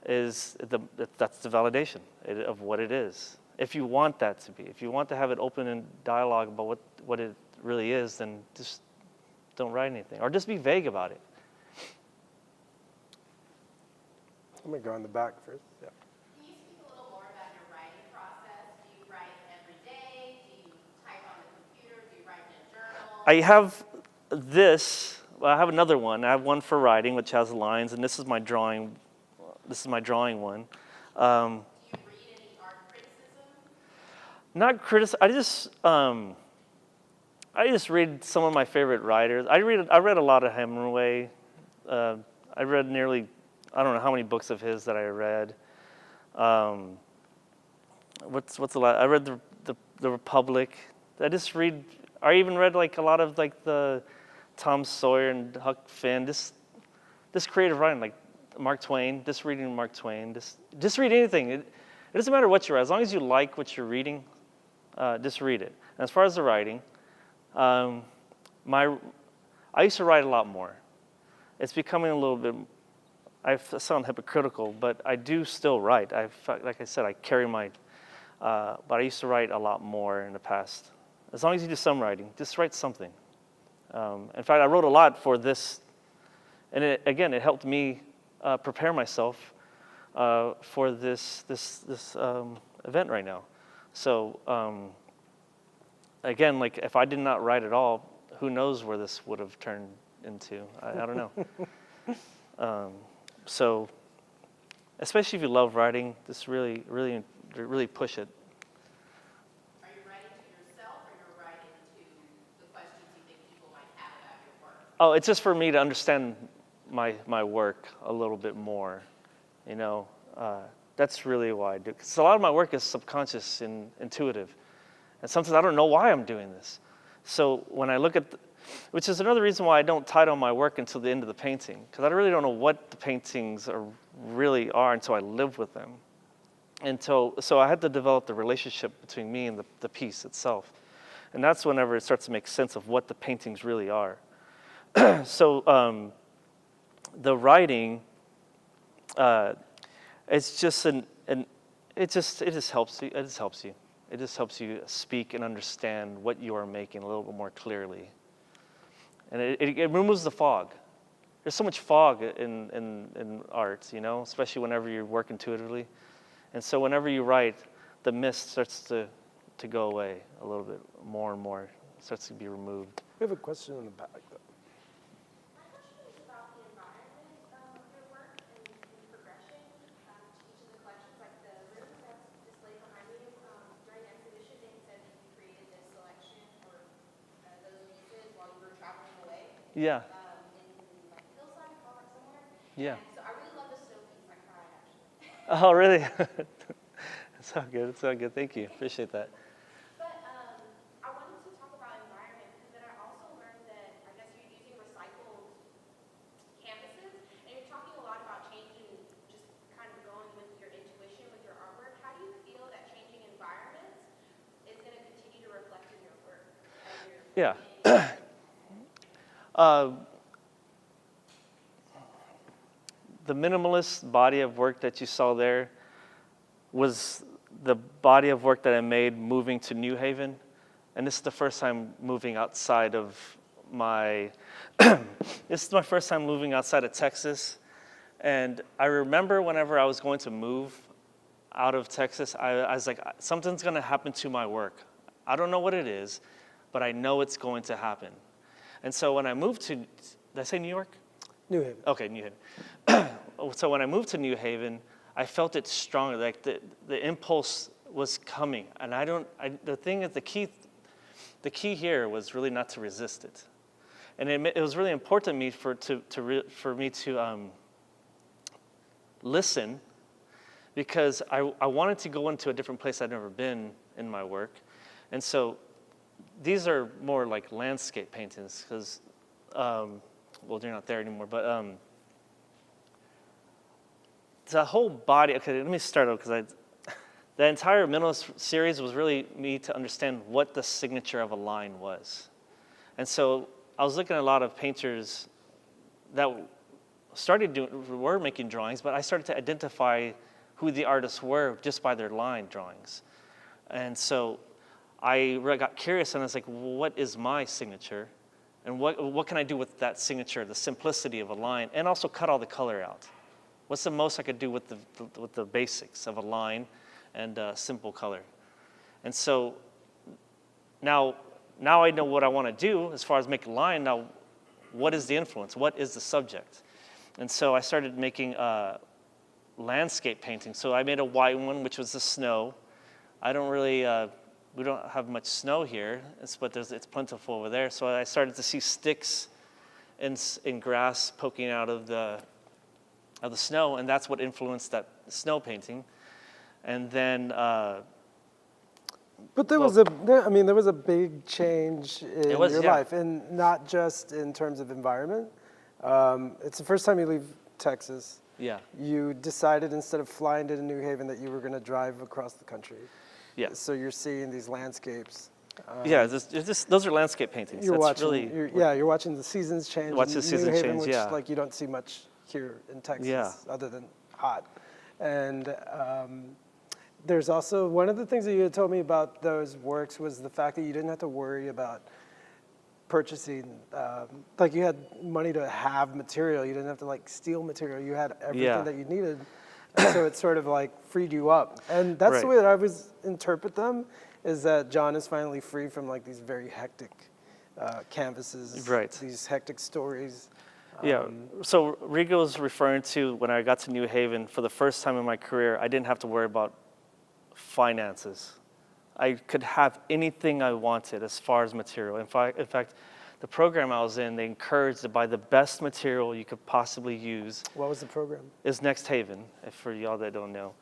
Speaker 2: that's the validation of what it is. If you want that to be, if you want to have it open and dialogue about what it really is, then just don't write anything, or just be vague about it.
Speaker 1: I'm gonna go in the back first. Yeah.
Speaker 4: Can you speak a little more about your writing process? Do you write every day? Do you type on the computer? Do you write in a journal?
Speaker 2: I have this. Well, I have another one. I have one for writing, which has lines, and this is my drawing. This is my drawing one.
Speaker 4: Do you read any art criticism?
Speaker 2: Not criticism. I just read some of my favorite writers. I read a lot of Hemingway. I read I don't know how many books of his that I read. What's a lot? I read the Republic. I even read like a lot of like the Tom Sawyer and Huck Finn. This creative writing, like Mark Twain. Just reading Mark Twain. Just read anything. It doesn't matter what you write, as long as you like what you're reading. Just read it. And as far as the writing, I used to write a lot more. It's becoming a little bit. I sound hypocritical, but I do still write. Like I said, I carry my. But I used to write a lot more in the past. As long as you do some writing, just write something. In fact, I wrote a lot for this, and it helped me prepare myself for this event right now. So again, like if I did not write at all, who knows where this would have turned into? I don't know. So, especially if you love writing, just really, really, really push it.
Speaker 4: Are you writing to yourself, or you're writing to the questions you think people might have about your work?
Speaker 2: Oh, it's just for me to understand my work a little bit more. You know, that's really why I do. Because a lot of my work is subconscious and intuitive, and sometimes I don't know why I'm doing this. So when I look at which is another reason why I don't title my work until the end of the painting, because I really don't know what the paintings really are until I live with them. So I had to develop the relationship between me and the piece itself. And that's whenever it starts to make sense of what the paintings really are. So the writing, it's just it just helps you. It just helps you. It just helps you speak and understand what you are making a little bit more clearly. And it removes the fog. There's so much fog in art, you know, especially whenever you work intuitively. And so whenever you write, the mist starts to go away a little bit more and more. It starts to be removed.
Speaker 1: We have a question in the back, though.
Speaker 4: My question is about the environment of your work and the progression to each of the collections. Like the room that's displayed behind you during the exhibition, they said that you created this selection for those pieces while you were traveling away.
Speaker 2: Yeah.
Speaker 4: In like Hillside or somewhere.
Speaker 2: Yeah.
Speaker 4: And so I really love the snow piece. I cried actually.
Speaker 2: Oh, really? It's all good. It's all good. Thank you. Appreciate that.
Speaker 4: But I wanted to talk about environment, because then I also learned that I guess you're using recycled canvases, and you're talking a lot about changing, just kind of going with your intuition with your artwork. How do you feel that changing environments is going to continue to reflect in your work?
Speaker 2: Yeah. The minimalist body of work that you saw there was the body of work that I made moving to New Haven. And this is the first time moving outside of this is my first time moving outside of Texas. And I remember whenever I was going to move out of Texas, I was like, something's going to happen to my work. I don't know what it is, but I know it's going to happen. And so when I moved to, did I say New York?
Speaker 1: New Haven.
Speaker 2: Okay, New Haven. So when I moved to New Haven, I felt it stronger, like the impulse was coming. And the thing is, the key here was really not to resist it. And it was really important to me for me to listen, because I wanted to go into a different place I'd never been in my work. And so these are more like landscape paintings, because, well, they're not there anymore, but the whole body, okay, let me start out, because the entire minimalist series was really me to understand what the signature of a line was. And so I was looking at a lot of painters that were making drawings, but I started to identify who the artists were just by their line drawings. And so I got curious, and I was like, well, what is my signature? And what can I do with that signature, the simplicity of a line, and also cut all the color out? What's the most I could do with the basics of a line and simple color? And so now I know what I want to do as far as make a line. Now, what is the influence? What is the subject? And so I started making landscape painting. So I made a white one, which was the snow. I don't really, we don't have much snow here, but it's plentiful over there. So I started to see sticks and grass poking out of the snow, and that's what influenced that snow painting. And then,
Speaker 1: but there was a big change in your
Speaker 2: yeah.
Speaker 1: life, and not just in terms of environment. It's the first time you leave Texas.
Speaker 2: Yeah.
Speaker 1: You decided, instead of flying to New Haven, that you were going to drive across the country.
Speaker 2: Yeah.
Speaker 1: So you're seeing these landscapes.
Speaker 2: Yeah, those are landscape paintings.
Speaker 1: You're
Speaker 2: That's
Speaker 1: watching. You're watching the seasons change.
Speaker 2: Watch the
Speaker 1: in
Speaker 2: seasons
Speaker 1: New Haven,
Speaker 2: change,
Speaker 1: which,
Speaker 2: yeah.
Speaker 1: like, you don't see much here in Texas,
Speaker 2: Yeah.
Speaker 1: other than hot. And there's also, one of the things that you had told me about those works was the fact that you didn't have to worry about purchasing, like, you had money to have material. You didn't have to, like, steal material. You had everything
Speaker 2: Yeah.
Speaker 1: that you needed. And so it sort of, like, freed you up. And that's the way that I always interpret them, is that John is finally free from, like, these very hectic canvases,
Speaker 2: Right.
Speaker 1: these hectic stories.
Speaker 2: Yeah, so Rigo's referring to when I got to New Haven, for the first time in my career, I didn't have to worry about finances. I could have anything I wanted as far as material. In fact, the program I was in, they encouraged to buy the best material you could possibly use.
Speaker 1: What was the program?
Speaker 2: Is Next Haven, for y'all that don't know.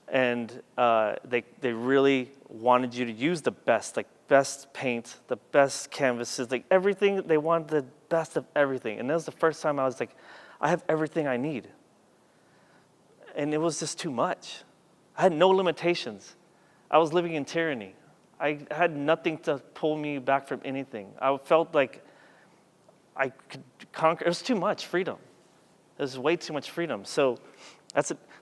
Speaker 2: And they really wanted you to use the best, like best paint, the best canvases, like everything. They wanted the best of everything. And that was the first time I was like, I have everything I need. And it was just too much. I had no limitations. I was living in tyranny. I had nothing to pull me back from anything. I felt like I could conquer. It was too much freedom. It was way too much freedom. So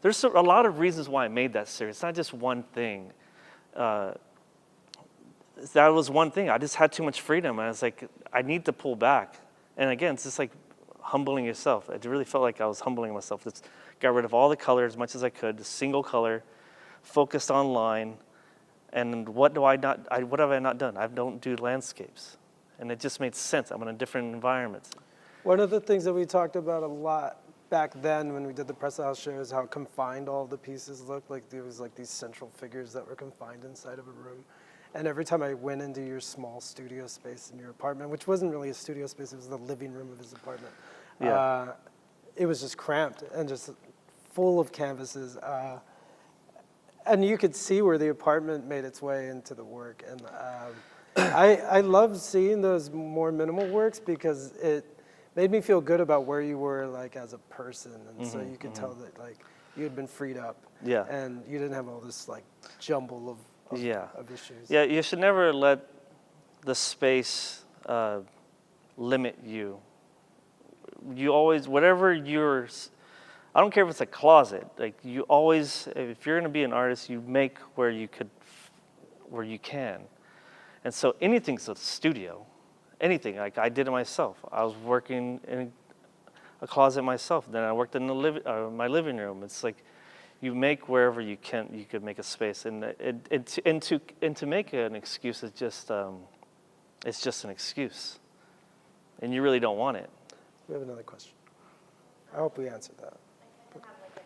Speaker 2: there's a lot of reasons why I made that series. It's not just one thing. That was one thing. I just had too much freedom. And I was like, I need to pull back. And again, it's just like humbling yourself. It really felt like I was humbling myself. Just got rid of all the color as much as I could, a single color, focused on line. And what have I not done? I don't do landscapes. And it just made sense. I'm in a different environment.
Speaker 1: One of the things that we talked about a lot back then when we did the press house show is how confined all the pieces looked. Like, there was like these central figures that were confined inside of a room. And every time I went into your small studio space in your apartment, which wasn't really a studio space, it was the living room of his apartment.
Speaker 2: Yeah.
Speaker 1: It was just cramped and just full of canvases. And you could see where the apartment made its way into the work. And I love seeing those more minimal works, because it made me feel good about where you were, like, as a person. And so you could tell that, like, you had been freed up.
Speaker 2: Yeah.
Speaker 1: And you didn't have all this, like, jumble of issues.
Speaker 2: Yeah, you should never let the space limit you. You always, whatever I don't care if it's a closet, like, you always, if you're gonna be an artist, you make where you can. And so anything's a studio, anything, like I did it myself. I was working in a closet myself, then I worked in my living room. It's like, you make wherever you could make a space. And to make an excuse is just, it's just an excuse. and you really don't want it.
Speaker 1: We have another question. I hope we answered that.
Speaker 5: I kind of have like a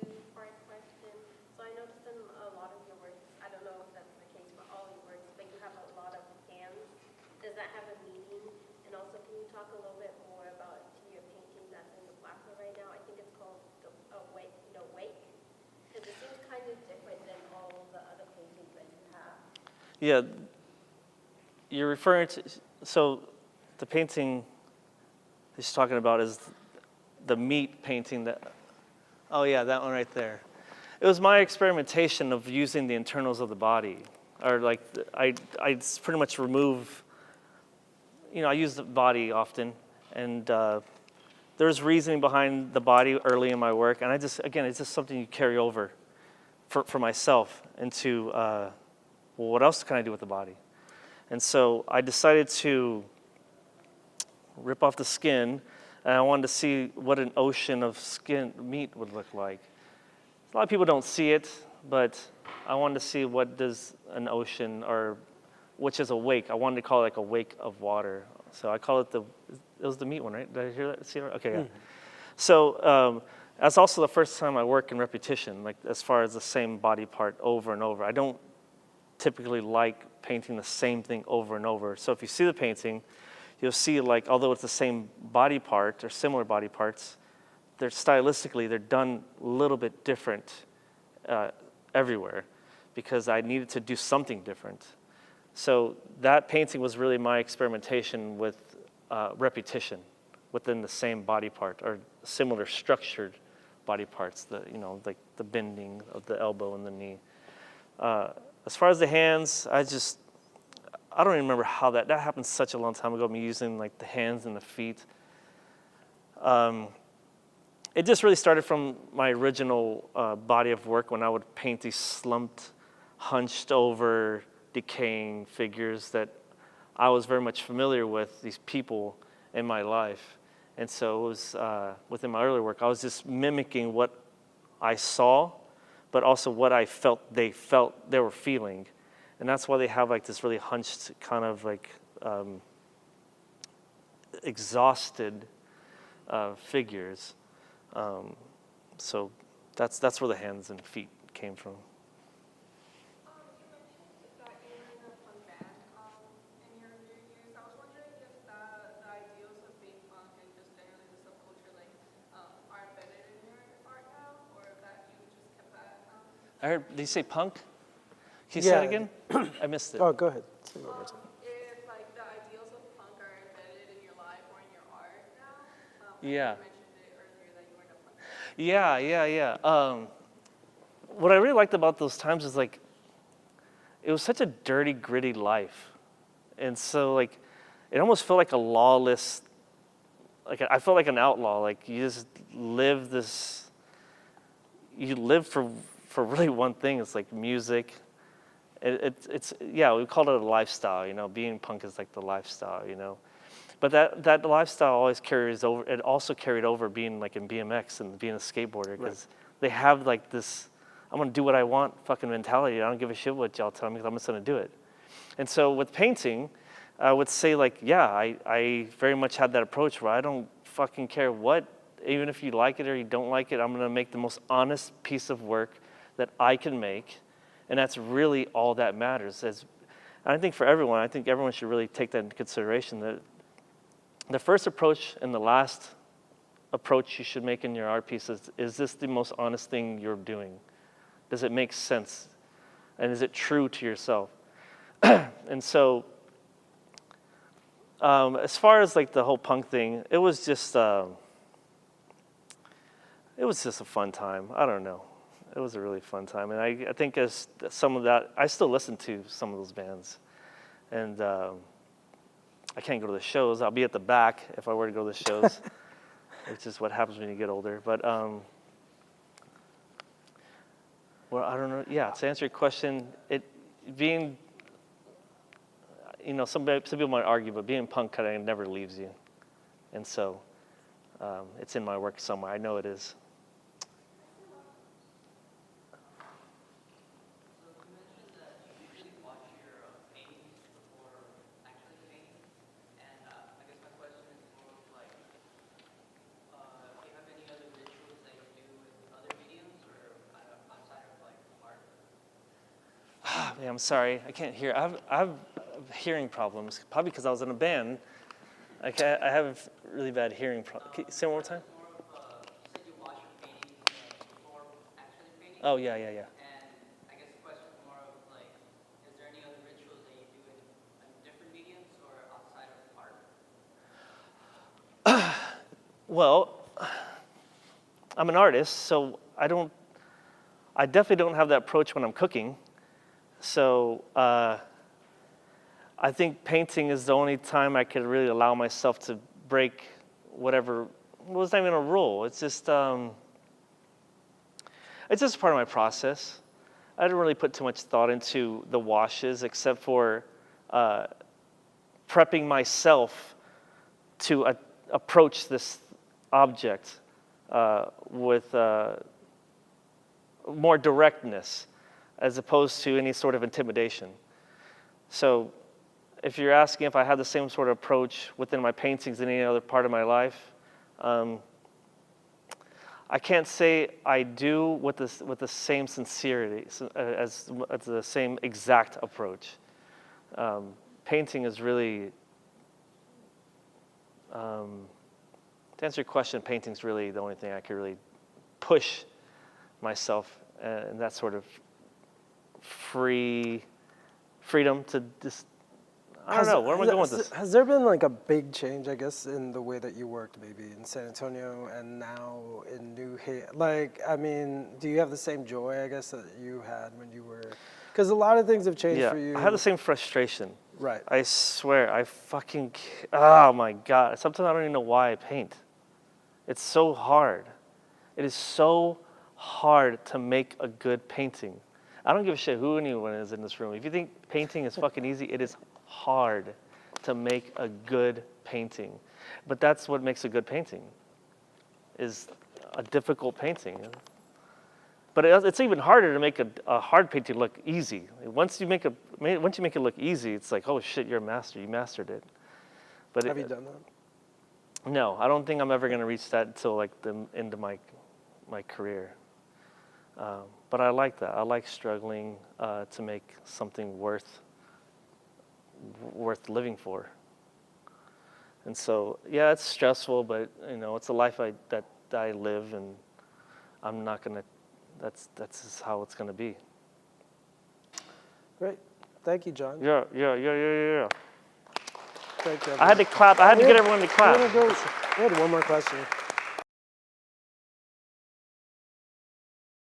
Speaker 5: two-part question. So I noticed in a lot of your works, I don't know if that's the case for all your works, but you have a lot of hands. Does that have a meaning? And also, can you talk a little bit more about your painting that's in the Blaffer right now? I think it's called Wake. Because it seems kind of different than all the other paintings that you have.
Speaker 2: Yeah, you're referring to, so the painting he's talking about is the meat painting that, oh yeah, that one right there. It was my experimentation of using the internals of the body. Or like, I pretty much remove, I use the body often, and there's reasoning behind the body early in my work, and it's just something you carry over for myself into, well, what else can I do with the body? And so I decided to rip off the skin, and I wanted to see what an ocean of meat would look like. A lot of people don't see it, but I wanted to see what does an ocean, or which is a wake. I wanted to call it like a wake of water. So I call it it was the meat one, right? Did I hear that? See it? Okay, yeah. So that's also the first time I work in repetition, like as far as the same body part over and over. I don't typically like painting the same thing over and over. So if you see the painting, you'll see, like, although it's the same body part or similar body parts, they're stylistically, they're done a little bit different everywhere because I needed to do something different. So that painting was really my experimentation with repetition within the same body part or similar structured body parts, like the bending of the elbow and the knee. As far as the hands, I don't even remember how that happened such a long time ago, me using like the hands and the feet. It just really started from my original body of work when I would paint these slumped, hunched over, decaying figures that I was very much familiar with, these people in my life. And so it was, within my earlier work, I was just mimicking what I saw, but also what I felt they were feeling. And that's why they have like this really hunched, kind of like exhausted figures. So that's where the hands and feet came from.
Speaker 6: You mentioned that you were in a punk band in your years. I was wondering if the ideals of being punk and just generally the subculture are embedded in your art now, or if that you just kept that.
Speaker 2: I heard, did you say punk? Can you say it again? I missed it.
Speaker 1: Oh, go ahead. Say what we're saying.
Speaker 6: If like the ideals of punk are embedded in your life or in your art now.
Speaker 2: Yeah.
Speaker 6: You mentioned it earlier that you were in a punk band.
Speaker 2: Yeah. What I really liked about those times is like, it was such a dirty, gritty life. And so like, it almost felt like a lawless, like I felt like an outlaw. Like you just live for really one thing. It's like music. It's we call it a lifestyle, being punk is like the lifestyle, But that lifestyle always carries over. It also carried over being like in BMX and being a skateboarder because they have like this, I'm gonna do what I want fucking mentality. I don't give a shit what y'all tell me because I'm just gonna do it. And so with painting, I would say like, I very much had that approach where I don't fucking care what, even if you like it or you don't like it, I'm gonna make the most honest piece of work that I can make. And that's really all that matters. And I think for everyone, everyone should really take that into consideration, that the first approach and the last approach you should make in your art piece is this the most honest thing you're doing? Does it make sense? And is it true to yourself? And so, as far as like the whole punk thing, it was just a fun time. I don't know. It was a really fun time, and I think as some of that, I still listen to some of those bands, and I can't go to the shows. I'll be at the back if I were to go to the shows, which is what happens when you get older. But well, I don't know. Yeah, to answer your question, some people might argue, but being punk kind of never leaves you, and so it's in my work somewhere. I know it is. man, I'm sorry, I can't hear. I have hearing problems, probably because I was in a band. I have really bad hearing problems. Can you say it one more time?
Speaker 7: You said you wash your paintings before actually painting.
Speaker 2: Oh, yeah.
Speaker 7: And I guess the question is more of like, is there any other rituals that you do in different mediums or outside of art?
Speaker 2: Well, I'm an artist, so I definitely don't have that approach when I'm cooking. So I think painting is the only time I could really allow myself to break whatever. Well, it's not even a rule. It's just part of my process. I didn't really put too much thought into the washes, except for prepping myself to approach this object with more directness, as opposed to any sort of intimidation. So if you're asking if I have the same sort of approach within my paintings in any other part of my life, I can't say I do with the same sincerity as the same exact approach. Painting is really, to answer your question, painting's really the only thing I could really push myself in that sort of freedom to just, I don't know, where am I going with this?
Speaker 1: Has there been like a big change, I guess, in the way that you worked maybe in San Antonio and now in New Haven? Like, I mean, do you have the same joy, I guess, that you had when you were, because a lot of things have changed for you.
Speaker 2: I have the same frustration.
Speaker 1: Right.
Speaker 2: I swear, oh my God. Sometimes I don't even know why I paint. It's so hard. It is so hard to make a good painting. I don't give a shit who anyone is in this room. If you think painting is fucking easy, it is hard to make a good painting. But that's what makes a good painting, is a difficult painting. But it's even harder to make a hard painting look easy. Once you make it look easy, it's like, oh shit, you're a master. You mastered it. But
Speaker 1: Have you done that?
Speaker 2: No, I don't think I'm ever going to reach that until like the end of my career. But I like that. I like struggling to make something worth living for. And so, yeah, it's stressful, but it's a life that I live, and I'm not gonna. That's just how it's gonna be.
Speaker 1: Great. Thank you, John.
Speaker 2: Yeah.
Speaker 1: Thank you.
Speaker 2: I had to clap. I had to get everyone to clap.
Speaker 1: We had one more question.